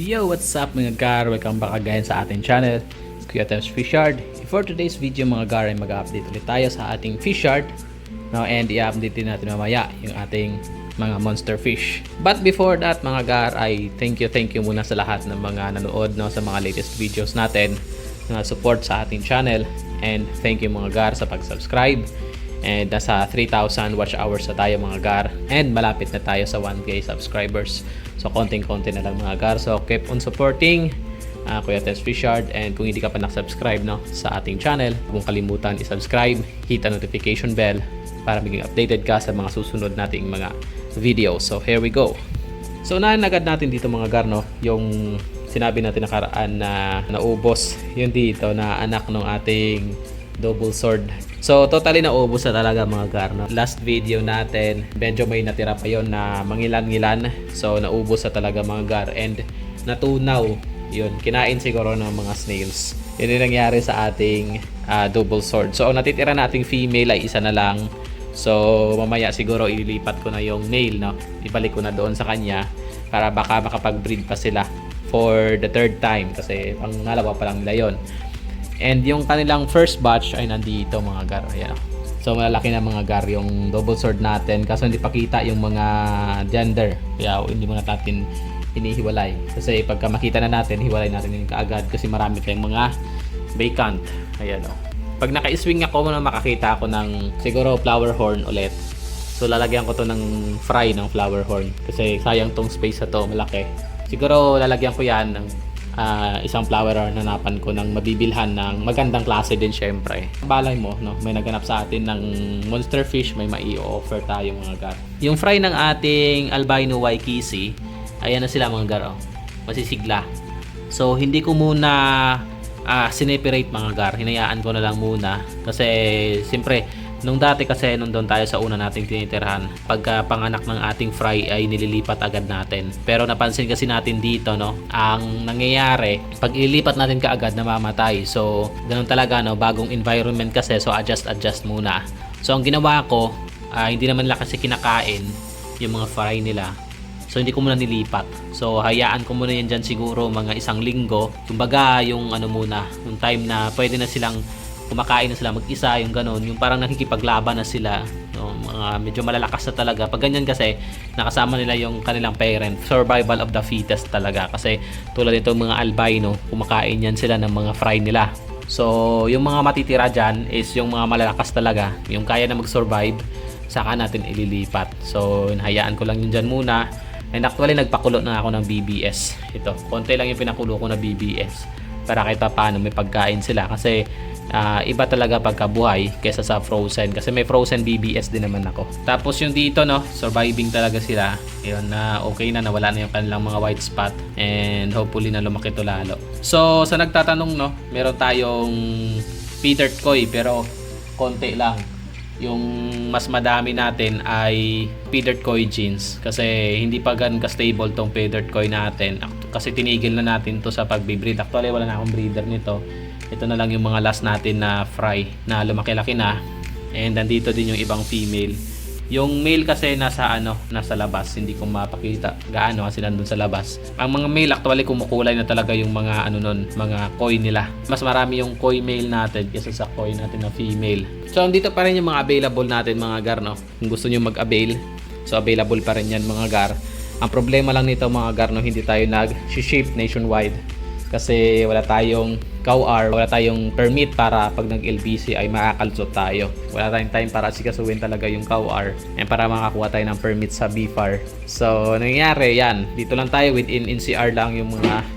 Yo, what's up mga gar? Welcome back again sa ating channel, Kuya Tems Fishard. For today's video mga gar ay mag-update ulit tayo sa ating fishard, no? And i-update din natin mamaya yung ating mga monster fish. But before that mga gar ay thank you muna sa lahat ng mga nanood, no, sa mga latest videos natin na support sa ating channel. And thank you mga gar sa pag-subscribe. And nasa 3,000 watch hours na tayo mga gar. And malapit na tayo sa 1K subscribers. So konting-konti na lang mga gar. So keep on supporting Kuya Tems Fishard. And kung hindi ka pa nakasubscribe, no, sa ating channel, huwag kalimutan i-subscribe, hit ang notification bell para maging updated ka sa mga susunod nating mga videos. So here we go. So unahin agad natin dito mga gar, no, yung sinabi natin nakaraan na naubos yun dito na anak ng ating double sword. So totally naubos na talaga mga gar, no? Last video natin medyo may natira pa yon na mangilan-ngilan. So naubos na talaga mga gar and natunaw yun, kinain siguro ng mga snails. Yun yung nangyari sa ating double sword. So ang natitira nating female ay isa na lang. So mamaya siguro ililipat ko na yung male, no? Ibalik ko na doon sa kanya para baka makapag-breed pa sila for the third time kasi pangalawa pa lang nila yon. And yung kanilang first batch ay nandito mga gar. Ayan. So malalaki na mga gar yung double sword natin kaso hindi pa kita yung mga gender. Kaya hindi muna natin hinihiwalay. Kasi pagka makita na natin, hiwalay natin yung kaagad kasi marami tayong mga vacant. Ayan o. Pag naka-swing ako muna makakita ako ng siguro flower horn ulit. So lalagyan ko to ng fry ng flower horn kasi sayang tong space na to, malaki. Siguro lalagyan ko yan ng isang flower horn na napan ko ng mabibilhan ng magandang klase din syempre. Balay mo, no? May naganap sa atin ng monster fish, may mai-offer tayo mga gar. Yung fry ng ating albino waikisi, ayan na sila mga gar, oh. Masisigla. So hindi ko muna sineperate mga gar, hinayaan ko na lang muna kasi siyempre nung dati kasi nung doon tayo sa una nating tinitirahan, pagka panganak ng ating fry ay nililipat agad natin. Pero napansin kasi natin dito, no, ang nangyayari pag ililipat natin kaagad namamatay. So ganun talaga, no, bagong environment kasi, so adjust muna. So ang ginawa ko, hindi naman nila kasi kinakain yung mga fry nila. So hindi ko muna nilipat. So hayaan ko muna yan dyan siguro mga isang linggo. Kumbaga yung ano muna, yung time na pwede na silang kumakain na sila mag-isa, yung ganun, yung parang nakikipaglaban na sila, no, mga medyo malalakas na talaga. Pag ganyan kasi nakasama nila yung kanilang parent, survival of the fittest talaga. Kasi tulad nito mga albino, kumakain yan sila ng mga fry nila. So yung mga matitira dyan is yung mga malalakas talaga, yung kaya na mag-survive, saka natin ililipat. So hayaan ko lang yun dyan muna. And actually nagpakulo na ako ng BBS. Ito, konti lang yung pinakulo ko na BBS para kahit pa paano may pagkain sila kasi iba talaga pagkabuhay kaysa sa frozen kasi may frozen BBS din naman ako. Tapos yung dito, no, surviving talaga sila. Yun na okay na, nawala na yung kanilang mga white spot and hopefully na lumaki to lalo. So sa nagtatanong, no, meron tayong feathered koi pero konti lang. Yung mas madami natin ay feathered koi genes kasi hindi pa gan ka-stable tong feathered koi natin kasi tinigil na natin to sa pagbe-breed. Actually wala na akong breeder nito. Ito na lang yung mga last natin na fry na lumaki-laki na. And nandito din yung ibang female. Yung male kasi nasa labas, hindi ko mapakita gaano kasi nandun sa labas. Ang mga male actually kumukulay na talaga yung mga mga koi nila. Mas marami yung koi male natin kaysa sa koi natin na female. So andito pa rin yung mga available natin mga gar, no. Kung gusto niyo mag-avail, so available pa rin yan mga gar. Ang problema lang nito mga gar, no, hindi tayo nag-ship nationwide kasi wala tayong COWR, wala tayong permit para pag nag-LBC ay makakalsot tayo. Wala tayong time para sikasuhin talaga yung COWR and para makakuha tayo ng permit sa BFAR. So nangyayari yan, dito lang tayo within NCR lang yung mga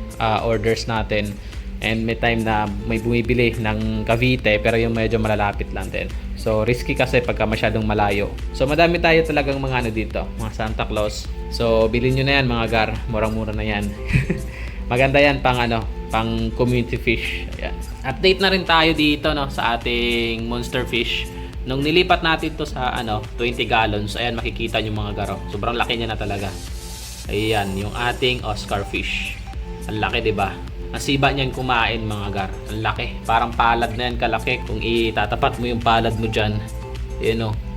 orders natin. And may time na may bumibili ng Cavite pero yung medyo malalapit lang din. So risky kasi pagka masyadong malayo. So madami tayo talagang mga dito, mga Santa Claus. So bilhin nyo na yan mga gar, murang-mura na yan. Maganda yan pang community fish. Ayan. Update na rin tayo dito, no, sa ating monster fish. Nung nilipat natin to sa 20 gallons, ayan makikita nyo mga garo. Sobrang laki niya na talaga. Ayan, yung ating Oscar fish. Ang laki, 'di ba? Ang siba niyan kumain mga gar. Ang laki. Parang palad na yan kalaki. Kung itatapat mo yung palad mo diyan,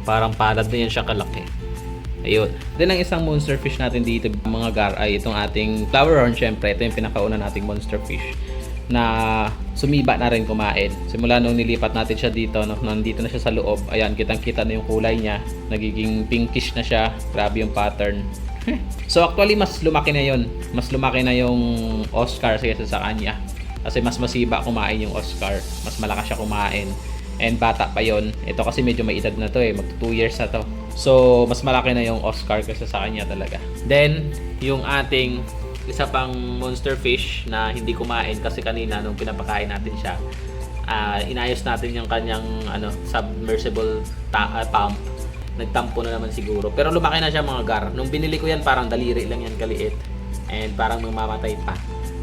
parang palad na yan siya kalaki. Ayun. Then ang isang monster fish natin dito mga gar ay itong ating flower horn. Syempre, ito yung pinakauna nating monster fish na sumiba na rin kumain. Simula nung nilipat natin siya dito, no, nandito na siya sa loob. Ayan, kitang-kita na yung kulay niya. Nagiging pinkish na siya. Grabe yung pattern. So actually, mas lumaki na yon. Mas lumaki na yung Oscar kaysa sa kanya. Kasi mas masiba kumain yung Oscar. Mas malakas siya kumain. And bata pa yon. Ito kasi medyo may edad na to eh. Magto 2 years na to. So, mas malaki na yung Oscar kaysa sa kanya talaga. Then, yung ating isa pang monster fish na hindi kumain kasi kanina nung pinapakain natin siya, inayos natin yung kanyang submersible pump. Nagtampo na naman siguro. Pero lumaki na siya mga gar. Nung binili ko yan, parang daliri lang yan kaliit. And parang mamamatay pa.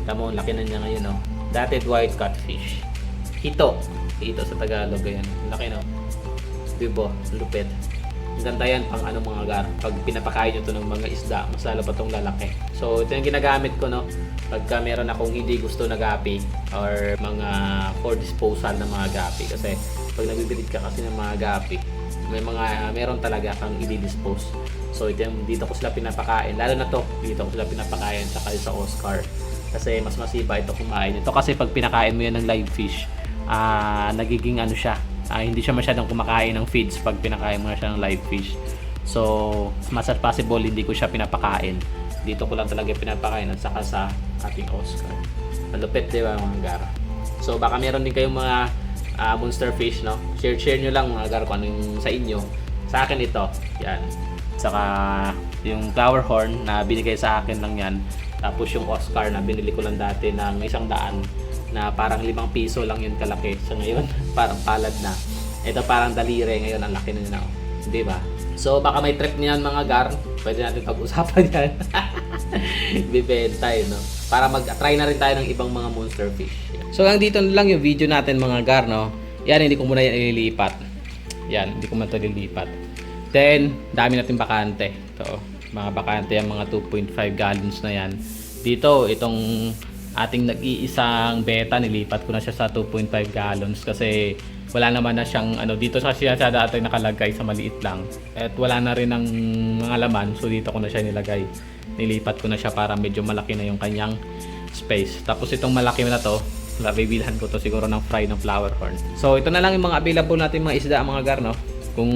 Tamo, laki na niya ngayon, no? Dotted white catfish. Hito. Hito sa Tagalog, yan. Laki, no? Bibo, lupit. Ang ganda yan pang mga gar. Pag pinapakain nyo to ng mga isda, mas lalo pa itong lalaki. So, ito yung ginagamit ko, no? Pagka meron akong hindi gusto na gapi or mga for disposal na mga gapi. Kasi pag nagbibilid ka kasi ng mga gapi, meron talaga kang i-dispose. So, dito ko sila pinapakain. Lalo na to, dito ko sila pinapakain saka sa Oscar. Kasi mas masiba ito kumain. Ito kasi pag pinakain mo yan ng live fish, nagiging siya. Hindi siya masyadong kumakain ng feeds pag pinakain mo na siya ng live fish. So, mas possible hindi ko siya pinapakain. Dito ko lang talaga pinapakain at saka sa ating Oscar. Malupit, di ba mga gar? So, baka meron din kayong mga monster fish, no? Share nyo lang mga gar kung ano yung sa inyo. Sa akin ito, yan. Saka yung flower horn na binigay sa akin lang yan. Tapos yung Oscar na binili ko lang dati ng 100 na parang 5 piso lang yun kalaki. So ngayon, parang palad na. Ito parang daliri ngayon, ang laki na nila. Di ba? So baka may trip niyan mga gar. Pwede natin pag-usapan yan. Bibenta no? Para mag-try na rin tayo ng ibang mga monster fish. So hanggang dito na lang yung video natin mga gar, no? Yan, hindi ko muna yan ililipat. Yan, hindi ko muna ito ililipat. Then, dami natin bakante. Ito, mga bakante yung mga 2.5 gallons na yan. Dito, itong ating nag-iisang beta, nilipat ko na siya sa 2.5 gallons kasi wala naman na siyang dito sa siya dati nakalagay sa maliit lang at wala na rin ng mga laman, so dito ko na siya nilagay, nilipat ko na siya para medyo malaki na yung kanyang space. Tapos itong malaki na to, bibilhan ko to siguro ng fry ng flower horn. So ito na lang yung mga available natin mga isda mga gar, no? Kung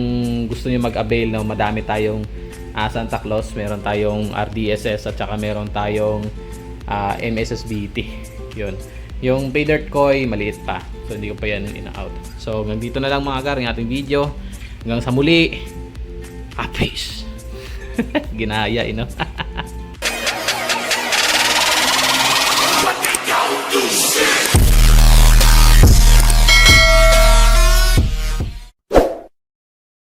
gusto niyo mag-avail, no, madami tayong Santa Claus, meron tayong RDSS at saka meron tayong MSSBT. Yun. Yung pay dirt koi, maliit pa. So, hindi ko pa yan in-out. So, hanggang dito na lang mga gar, yung ating video. Hanggang sa muli. Peace. Ginaya,